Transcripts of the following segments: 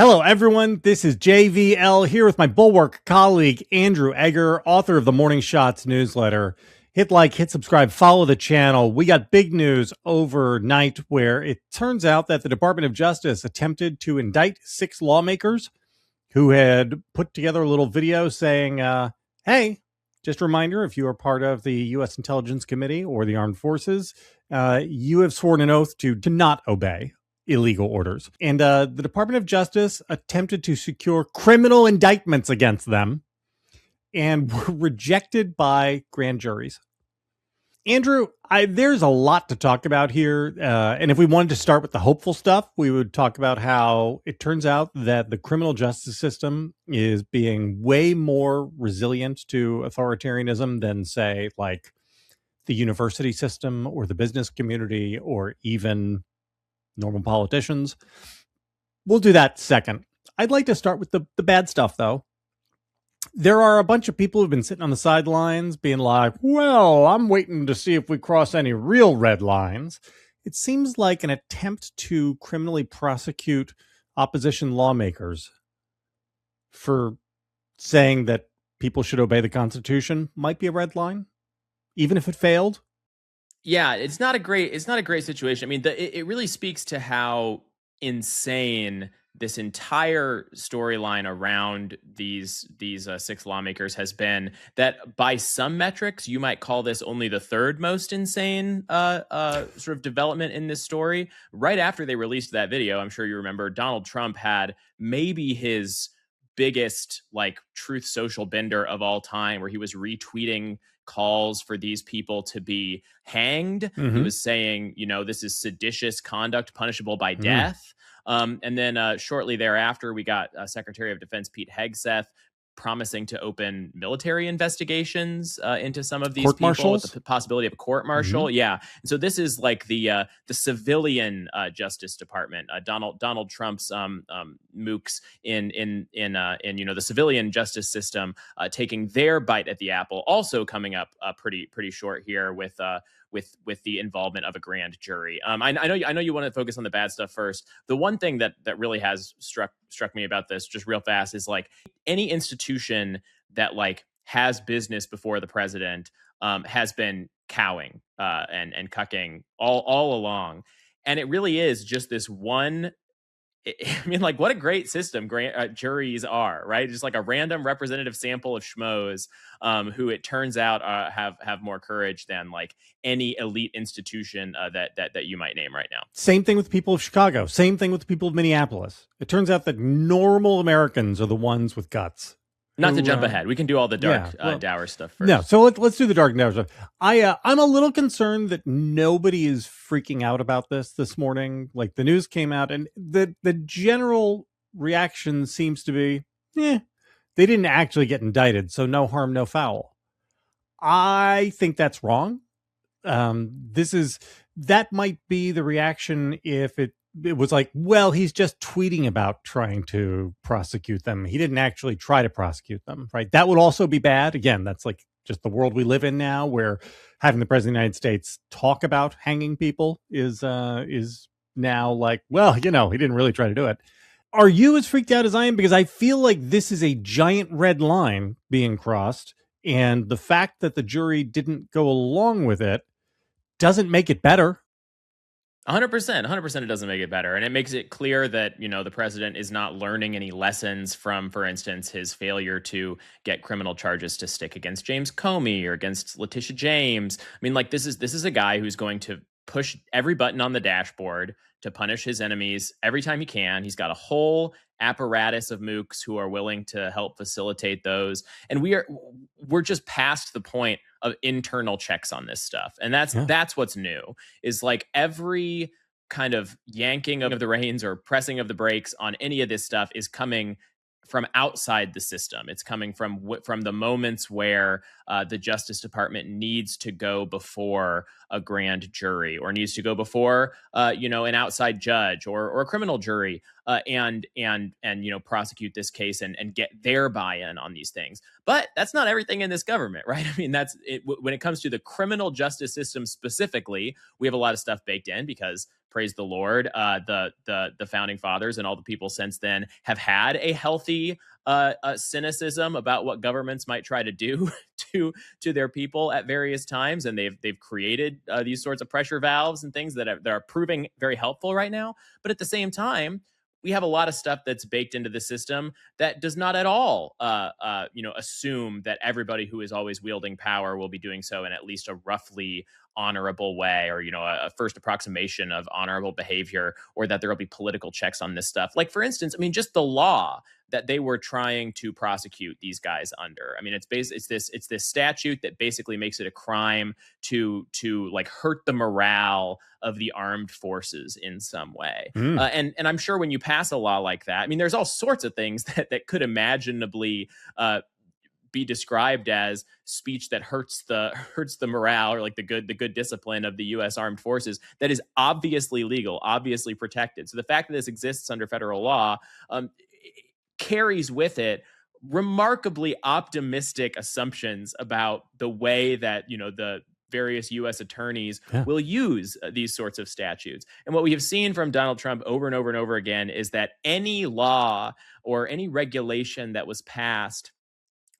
Hello, everyone. This is JVL here with my Bulwark colleague, Andrew Egger, author of the Morning Shots newsletter. Hit like, hit subscribe, follow the channel. We got big news overnight where it turns out that the Department of Justice attempted to indict 6 lawmakers who had put together a little video saying, hey, just a reminder, if you are part of the U.S. Intelligence Committee or the Armed Forces, you have sworn an oath to not obey illegal orders. And the Department of Justice attempted to secure criminal indictments against them and were rejected by grand juries. Andrew, there's a lot to talk about here. And if we wanted to start with the hopeful stuff, we would talk about how it turns out that the criminal justice system is being way more resilient to authoritarianism than, say, like the university system or the business community or even normal politicians. We'll do that second. I'd like to start with the bad stuff, though. There are a bunch of people who've been sitting on the sidelines being like, well, I'm waiting to see if we cross any real red lines. It seems like an attempt to criminally prosecute opposition lawmakers for saying that people should obey the Constitution might be a red line, even if it failed. Yeah, it's not a great situation. I mean, it really speaks to how insane this entire storyline around these 6 lawmakers has been, that by some metrics you might call this only the third most insane sort of development in this story. Right after they released that video, I'm sure you remember, Donald Trump had maybe his biggest like Truth Social bender of all time, where he was retweeting calls for these people to be hanged. He was saying, this is seditious conduct punishable by death. And then shortly thereafter, we got Secretary of Defense Pete Hegseth promising to open military investigations into some of these people with the possibility of a court martial. Yeah. And so this is like the civilian Justice Department, Donald Trump's mooks in the civilian justice system taking their bite at the apple, also coming up pretty short here with the involvement of a grand jury. I know you want to focus on the bad stuff first. The one thing that really has struck me about this just real fast is like any institution that like has business before the president has been cowing and cucking all along. And it really is just this one. I mean, like, what a great system juries are, right? Just like a random representative sample of schmoes who it turns out have more courage than like any elite institution that you might name right now. Same thing with the people of Chicago. Same thing with the people of Minneapolis. It turns out that normal Americans are the ones with guts. Not to jump ahead. We can do all the dark, dour stuff first. No, so let's do the dark and dour stuff. I'm a little concerned that nobody is freaking out about this morning. Like, the news came out, and the general reaction seems to be, they didn't actually get indicted, so no harm, no foul. I think that's wrong. That might be the reaction if it was like, well, he's just tweeting about trying to prosecute them. He didn't actually try to prosecute them, right? That would also be bad. Again, that's like just the world we live in now, where having the president of the United States talk about hanging people is now like, well, he didn't really try to do it. Are you as freaked out as I am? Because I feel like this is a giant red line being crossed, and the fact that the jury didn't go along with it doesn't make it better. 100% it doesn't make it better. And it makes it clear that, the president is not learning any lessons from, for instance, his failure to get criminal charges to stick against James Comey or against Letitia James. I mean, like, this is a guy who's going to push every button on the dashboard to punish his enemies every time he can. He's got a whole apparatus of mooks who are willing to help facilitate those. And we're just past the point of internal checks on this stuff. And that's what's new, is like every kind of yanking of the reins or pressing of the brakes on any of this stuff is coming from outside the system. It's coming from the moments where the Justice Department needs to go before a grand jury or needs to go before an outside judge or a criminal jury and prosecute this case and get their buy-in on these things. But that's not everything in this government, right? I mean, that's it. When it comes to the criminal justice system specifically, we have a lot of stuff baked in because praise the Lord, the founding fathers and all the people since then have had a healthy cynicism about what governments might try to do to their people at various times, and they've created these sorts of pressure valves and things that are proving very helpful right now. But at the same time, we have a lot of stuff that's baked into the system that does not at all, assume that everybody who is always wielding power will be doing so in at least a roughly honorable way, or a first approximation of honorable behavior, or that there will be political checks on this stuff. Like, for instance, I mean, just the law that they were trying to prosecute these guys under. I mean, it's this statute that basically makes it a crime to like hurt the morale of the armed forces in some way. And I'm sure when you pass a law like that, I mean, there's all sorts of things that could imaginably be described as speech that hurts the morale, or like the good discipline of the U.S. Armed Forces, that is obviously legal, obviously protected. So the fact that this exists under federal law carries with it remarkably optimistic assumptions about the way that the various U.S. attorneys will use these sorts of statutes. And what we have seen from Donald Trump over and over and over again is that any law or any regulation that was passed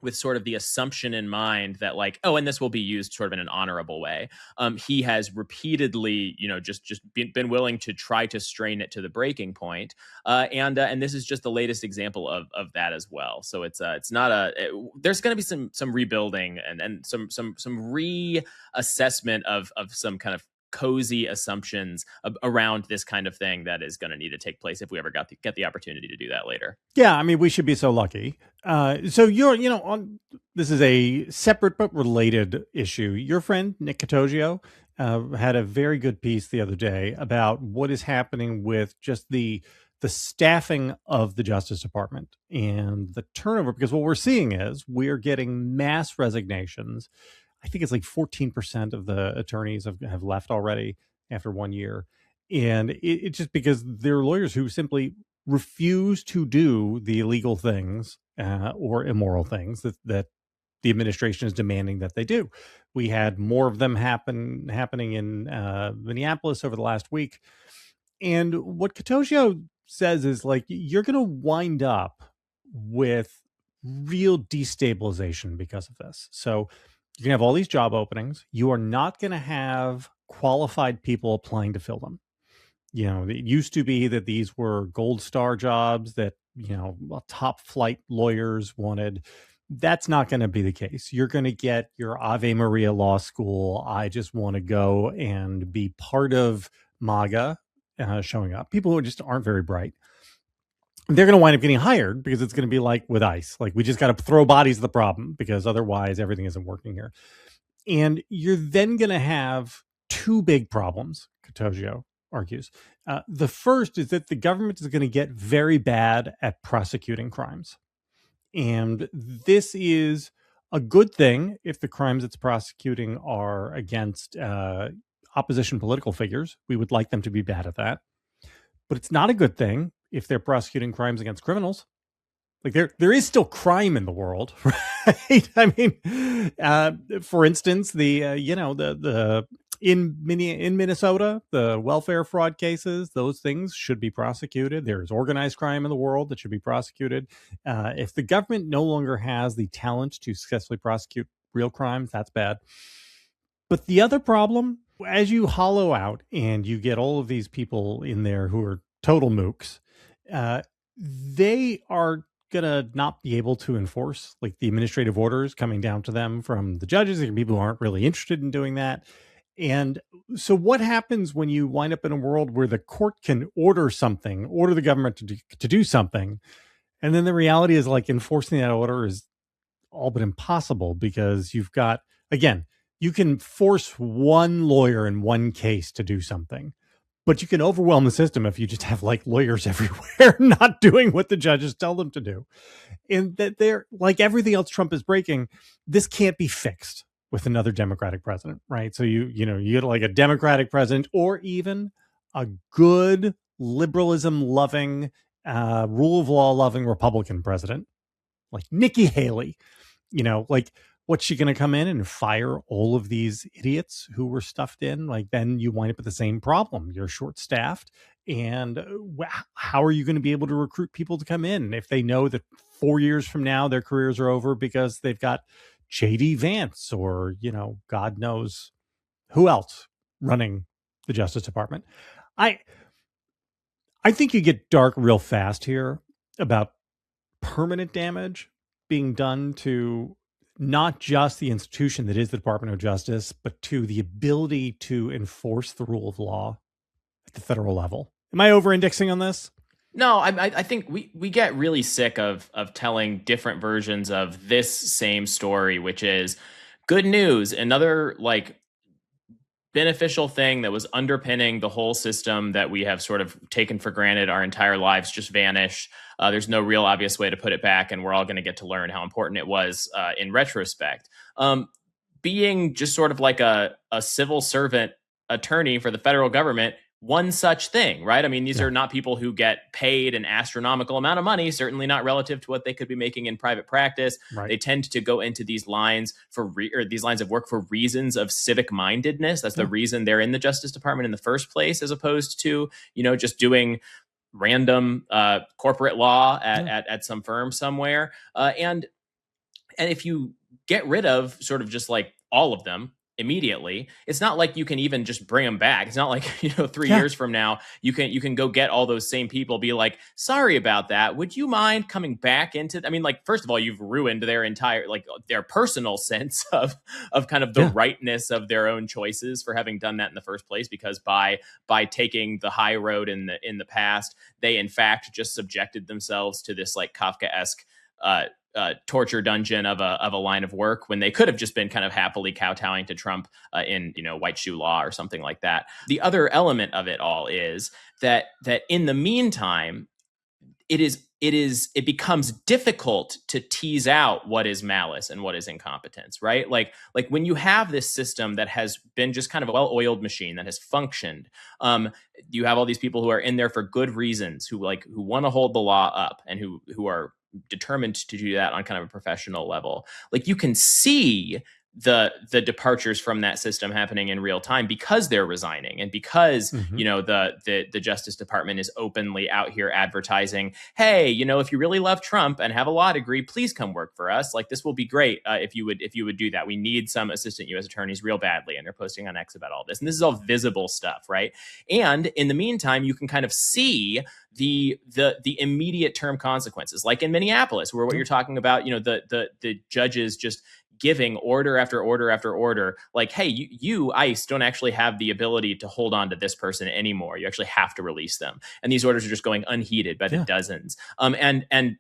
with sort of the assumption in mind that like, oh, and this will be used sort of in an honorable way, he has repeatedly, just been willing to try to strain it to the breaking point. And this is just the latest example of that as well. So it's not there's going to be some rebuilding and some reassessment of some kind of cozy assumptions around this kind of thing that is going to need to take place if we ever get the opportunity to do that later. Yeah, I mean, we should be so lucky. So this is a separate but related issue. Your friend Nick Catoggio had a very good piece the other day about what is happening with just the staffing of the Justice Department and the turnover, because what we're seeing is we're getting mass resignations. I think it's like 14% of the attorneys have left already after 1 year. And it's just because they're lawyers who simply refuse to do the illegal things or immoral things that the administration is demanding that they do. We had more of them happening in Minneapolis over the last week. And what Catoggio says is like, you're going to wind up with real destabilization because of this. So you're going to have all these job openings. You are not going to have qualified people applying to fill them. It used to be that these were gold star jobs that, top flight lawyers wanted. That's not going to be the case. You're going to get your Ave Maria Law School. I just want to go and be part of MAGA showing up. People who just aren't very bright. They're going to wind up getting hired because it's going to be like with ICE. Like, we just got to throw bodies at the problem because otherwise everything isn't working here. And you're then going to have two big problems, Catoggio argues. The first is that the government is going to get very bad at prosecuting crimes. And this is a good thing if the crimes it's prosecuting are against opposition political figures. We would like them to be bad at that. But it's not a good thing if they're prosecuting crimes against criminals. Like, there is still crime in the world, right? I mean, for instance, in Minnesota, the welfare fraud cases, those things should be prosecuted. There's organized crime in the world that should be prosecuted. If the government no longer has the talent to successfully prosecute real crimes, that's bad. But the other problem, as you hollow out and you get all of these people in there who are total mooks, they are going to not be able to enforce like the administrative orders coming down to them from the judges. There are people who aren't really interested in doing that. And so what happens when you wind up in a world where the court can order the government to do something, and then the reality is like enforcing that order is all but impossible because you've got, again, you can force one lawyer in one case to do something, but you can overwhelm the system if you just have like lawyers everywhere not doing what the judges tell them to do. And that they're like everything else Trump is breaking, this can't be fixed with another Democratic president, right? So you get like a Democratic president or even a good liberalism loving, rule of law loving Republican president, like Nikki Haley, like What's she going to come in and fire all of these idiots who were stuffed in? Like, then you wind up with the same problem. You're short staffed. And how are you going to be able to recruit people to come in if they know that 4 years from now their careers are over because they've got JD Vance or, God knows who else running the Justice Department? I think you get dark real fast here about permanent damage being done to not just the institution that is the Department of Justice, but to the ability to enforce the rule of law at the federal level. Am I over-indexing on this? No, I think we get really sick of telling different versions of this same story, which is good news. Another beneficial thing that was underpinning the whole system that we have sort of taken for granted our entire lives just vanished. There's no real obvious way to put it back, and we're all going to get to learn how important it was in retrospect. Being just sort of like a civil servant attorney for the federal government, one such thing, right? I mean, these are not people who get paid an astronomical amount of money, certainly not relative to what they could be making in private practice. Right. They tend to go into these lines these lines of work for reasons of civic mindedness. That's the reason they're in the Justice Department in the first place, as opposed to, just doing random corporate law at some firm somewhere. And if you get rid of sort of just like all of them immediately, it's not like you can even just bring them back. It's not like 3 years from now you can go get all those same people, be like, sorry about that, would you mind coming back into first of all, you've ruined their entire their personal sense of kind of the rightness of their own choices for having done that in the first place, because by taking the high road in the past, they in fact just subjected themselves to this like Kafkaesque torture dungeon of a line of work, when they could have just been kind of happily kowtowing to Trump in white shoe law or something like that. The other element of it all is that in the meantime, it becomes difficult to tease out what is malice and what is incompetence, right? Like when you have this system that has been just kind of a well-oiled machine that has functioned, you have all these people who are in there for good reasons, who want to hold the law up and who are determined to do that on kind of a professional level. Like, you can see the departures from that system happening in real time because they're resigning, and because the Justice Department is openly out here advertising, hey, if you really love Trump and have a law degree, please come work for us. Like, this will be great if you would do that. We need some assistant U.S. attorneys real badly, and they're posting on X about all this. And this is all visible stuff, right? And in the meantime, you can kind of see the immediate term consequences, like in Minneapolis, where what you're talking about, the judges just giving order after order after order, like, hey, you ICE don't actually have the ability to hold on to this person anymore. You actually have to release them. And these orders are just going unheeded by the dozens. And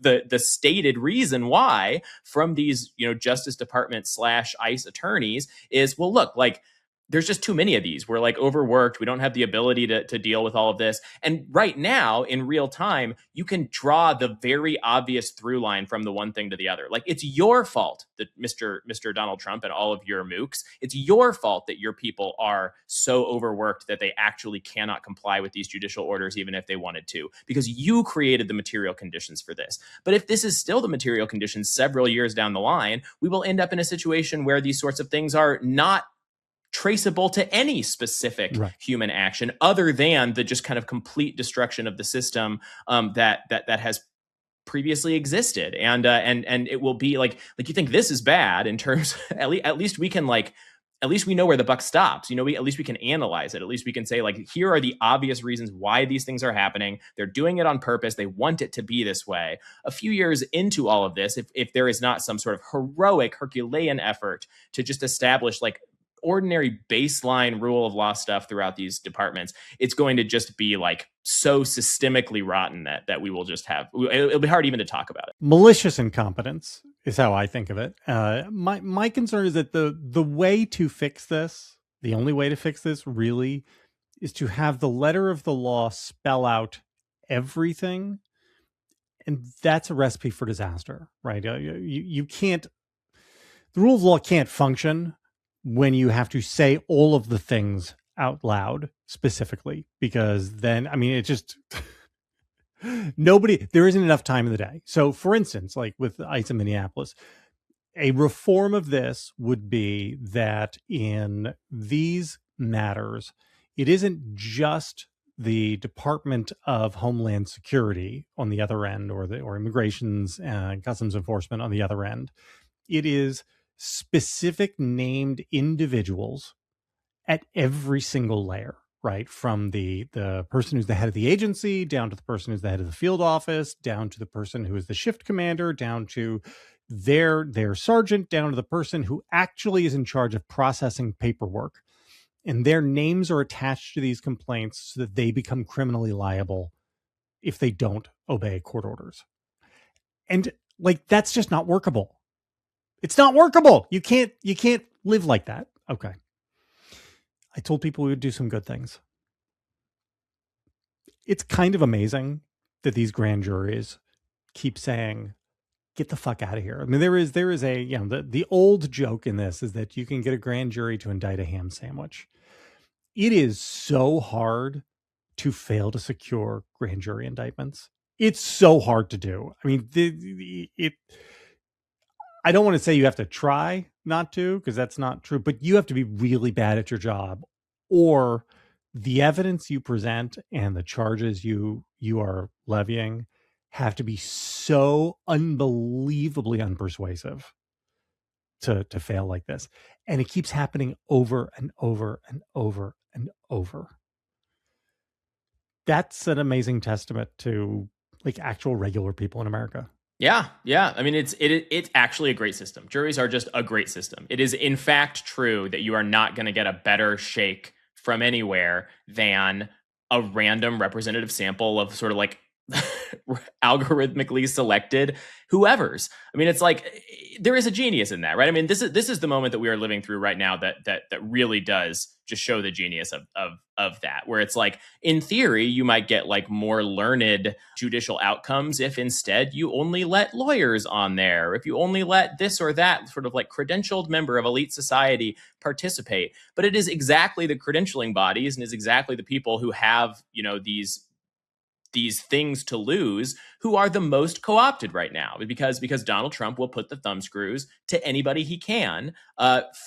the stated reason why from these, Justice Department / ICE attorneys is, well, look, like, there's just too many of these. We're like overworked. We don't have the ability to deal with all of this. And right now, in real time, you can draw the very obvious through line from the one thing to the other. Like, it's your fault that Mr. Donald Trump and all of your mooks, it's your fault that your people are so overworked that they actually cannot comply with these judicial orders, even if they wanted to, because you created the material conditions for this. But if this is still the material conditions several years down the line, we will end up in a situation where these sorts of things are not traceable to any specific human action, other than the just kind of complete destruction of the system that has previously existed. And it will be like you think this is bad in terms at least we can at least we know where the buck stops. At least we can analyze it. At least we can say, like, here are the obvious reasons why these things are happening. They're doing it on purpose. They want it to be this way. A few years into all of this, if there is not some sort of heroic Herculean effort to just establish like ordinary baseline rule of law stuff throughout these departments, it's going to just be like so systemically rotten that we will just have, it'll be hard even to talk about it. Malicious incompetence is how I think of it. My concern is that the way to fix this, the only way to fix this really, is to have the letter of the law spell out everything. And that's a recipe for disaster, right? You can't, the rule of law can't function when you have to say all of the things out loud specifically, because then, I mean, it just, there isn't enough time in the day. So for instance, like with ICE in Minneapolis, A reform of this would be that in these matters, it isn't just the Department of Homeland Security on the other end, or immigrations and customs enforcement on the other end. It is specific named individuals at every single layer, right? From the person who's the head of the agency, down to the person who's the head of the field office, down to the person who is the shift commander, down to their sergeant, down to the person who actually is in charge of processing paperwork. And their names are attached to these complaints so that they become criminally liable if they don't obey court orders. And like, that's just not workable. It's not workable. You can't live like that. Okay. I told people we would do some good things. It's kind of amazing that these grand juries keep saying, get the fuck out of here. I mean, there is a, the old joke in this is that you can get a grand jury to indict a ham sandwich. It is so hard to fail to secure grand jury indictments. It's so hard to do. I mean, I don't want to say you have to try not to, because that's not true, but you have to be really bad at your job, or the evidence you present and the charges you are levying have to be so unbelievably unpersuasive to fail like this. And it keeps happening over and over and over and over. That's an amazing testament to like actual regular people in America. Yeah. I mean, it's actually a great system. Juries are just a great system. It is in fact true that you are not going to get a better shake from anywhere than a random representative sample of sort of like algorithmically selected whoever's. I mean, it's like there is a genius in that, right? I mean, this is the moment that we are living through right now that really does just show the genius of that, where it's like, in theory, you might get like more learned judicial outcomes if instead you only let lawyers on there, if you only let this or that sort of like credentialed member of elite society participate. But it is exactly the credentialing bodies and is exactly the people who have, these things to lose who are the most co-opted right now, because Donald Trump will put the thumbscrews to anybody he can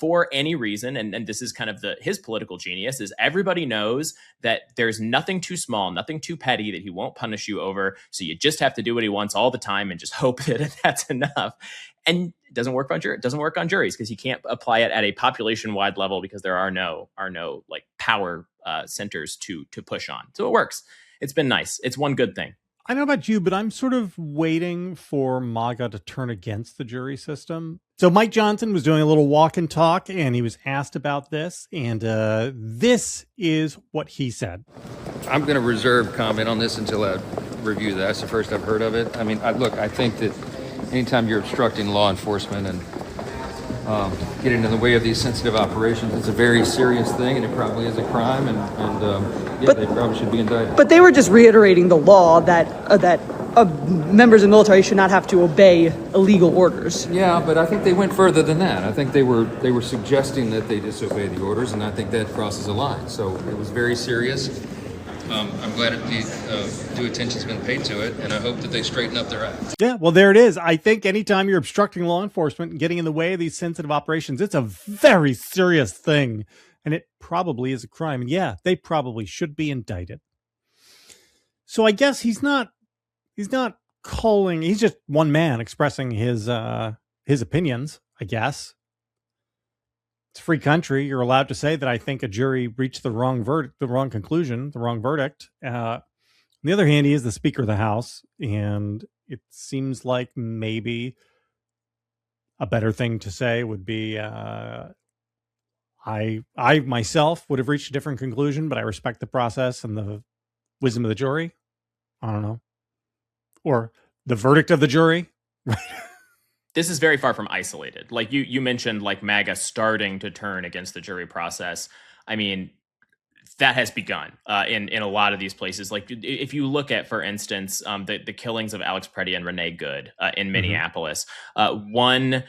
for any reason. And this is kind of his political genius, is everybody knows that there's nothing too small, nothing too petty that he won't punish you over. So you just have to do what he wants all the time and just hope that that's enough. And it doesn't work on juries because you can't apply it at a population-wide level because there are no like power centers to push on. So it works. It's been nice. It's one good thing. I don't know about you, but I'm sort of waiting for MAGA to turn against the jury system. So Mike Johnson was doing a little walk and talk, and he was asked about this, and this is what he said. I'm going to reserve comment on this until I review that. That's the first I've heard of it. I mean, I think that anytime you're obstructing law enforcement and getting in the way of these sensitive operations, it's a very serious thing, and it probably is a crime, they probably should be indicted. But they were just reiterating the law that members of the military should not have to obey illegal orders. Yeah, but I think they went further than that. I think they were suggesting that they disobey the orders, and I think that crosses a line. So it was very serious. I'm glad due attention's been paid to it, and I hope that they straighten up their act. Yeah, well, there it is. I think anytime you're obstructing law enforcement and getting in the way of these sensitive operations, it's a very serious thing, and it probably is a crime. And yeah, they probably should be indicted. So I guess he's not calling. He's just one man expressing his opinions, I guess. It's a free country. You're allowed to say that I think a jury reached the wrong verdict, the wrong conclusion, the wrong verdict. On the other hand, he is the Speaker of the House, and it seems like maybe a better thing to say would be, I myself would have reached a different conclusion, but I respect the process and the wisdom of the jury. I don't know. Or the verdict of the jury. This is very far from isolated. Like you mentioned, like MAGA starting to turn against the jury process. I mean, that has begun in a lot of these places. Like if you look at, for instance, the killings of Alex Preddy and Renee Good in Minneapolis, one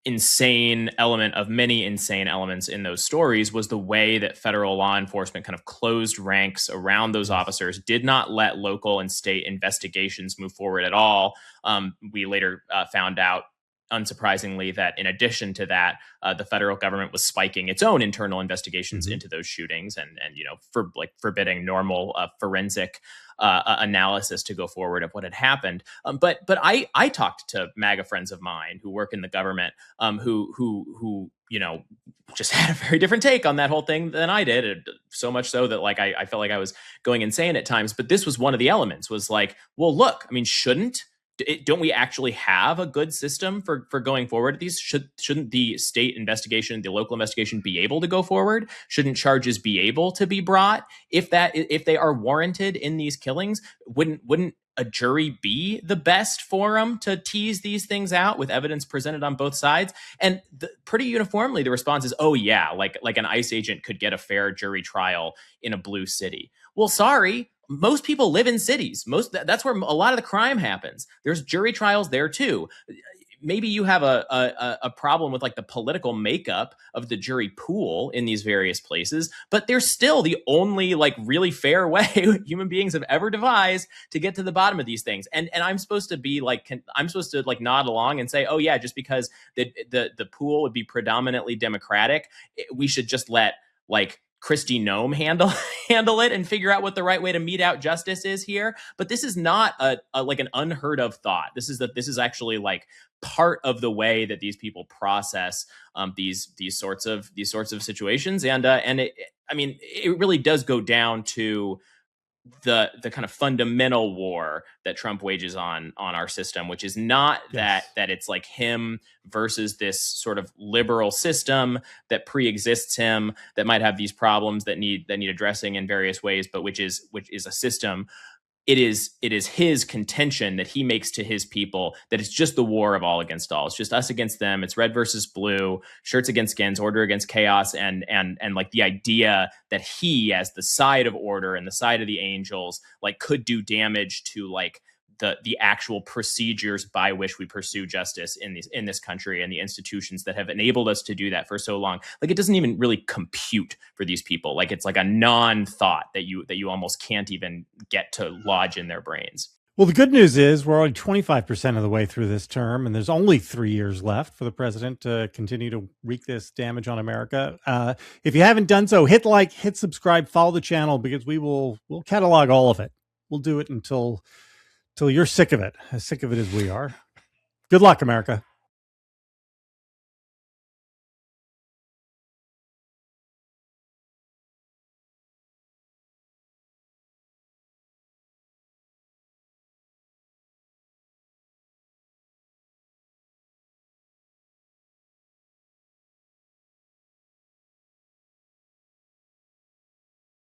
insane element of many insane elements in those stories was the way that federal law enforcement kind of closed ranks around those officers, did not let local and state investigations move forward at all. We later found out unsurprisingly, that in addition to that, the federal government was spiking its own internal investigations into those shootings, and forbidding normal forensic analysis to go forward of what had happened. But I talked to MAGA friends of mine who work in the government, who just had a very different take on that whole thing than I did. So much so that I felt like I was going insane at times. But this was one of the elements, was like, well, look, I mean, don't we actually have a good system for going forward? These shouldn't the state investigation, the local investigation, be able to go forward? Shouldn't charges be able to be brought if they are warranted in these killings? Wouldn't a jury be the best forum to tease these things out with evidence presented on both sides? And pretty uniformly, the response is, oh yeah, like an ICE agent could get a fair jury trial in a blue city. Well, sorry. Most people live in cities. That's where a lot of the crime happens. There's jury trials there too. Maybe you have a problem with the political makeup of the jury pool in these various places, but they're still the only really fair way human beings have ever devised to get to the bottom of these things. And I'm supposed to be nod along and say, oh yeah, just because the pool would be predominantly Democratic, we should just let Kristi Noem handle it and figure out what the right way to mete out justice is here. But this is not an unheard of thought. This is actually part of the way that these people process these sorts of situations. And it really does go down to the kind of fundamental war that Trump wages on our system, which is not that it's him versus this sort of liberal system that pre-exists him, that might have these problems that need addressing in various ways, but which is a system. It is his contention that he makes to his people that it's just the war of all against all. It's just us against them. It's red versus blue, shirts against skins, order against chaos, and the idea that he, as the side of order and the side of the angels, could do damage to the actual procedures by which we pursue justice in this country, and the institutions that have enabled us to do that for so long. It doesn't even really compute for these people. It's a non-thought that you almost can't even get to lodge in their brains. Well, the good news is we're only 25% of the way through this term, and there's only 3 years left for the president to continue to wreak this damage on America. If you haven't done so, hit like, hit subscribe, follow the channel, because we'll catalog all of it. We'll do it until you're sick of it, as sick of it as we are. Good luck, America.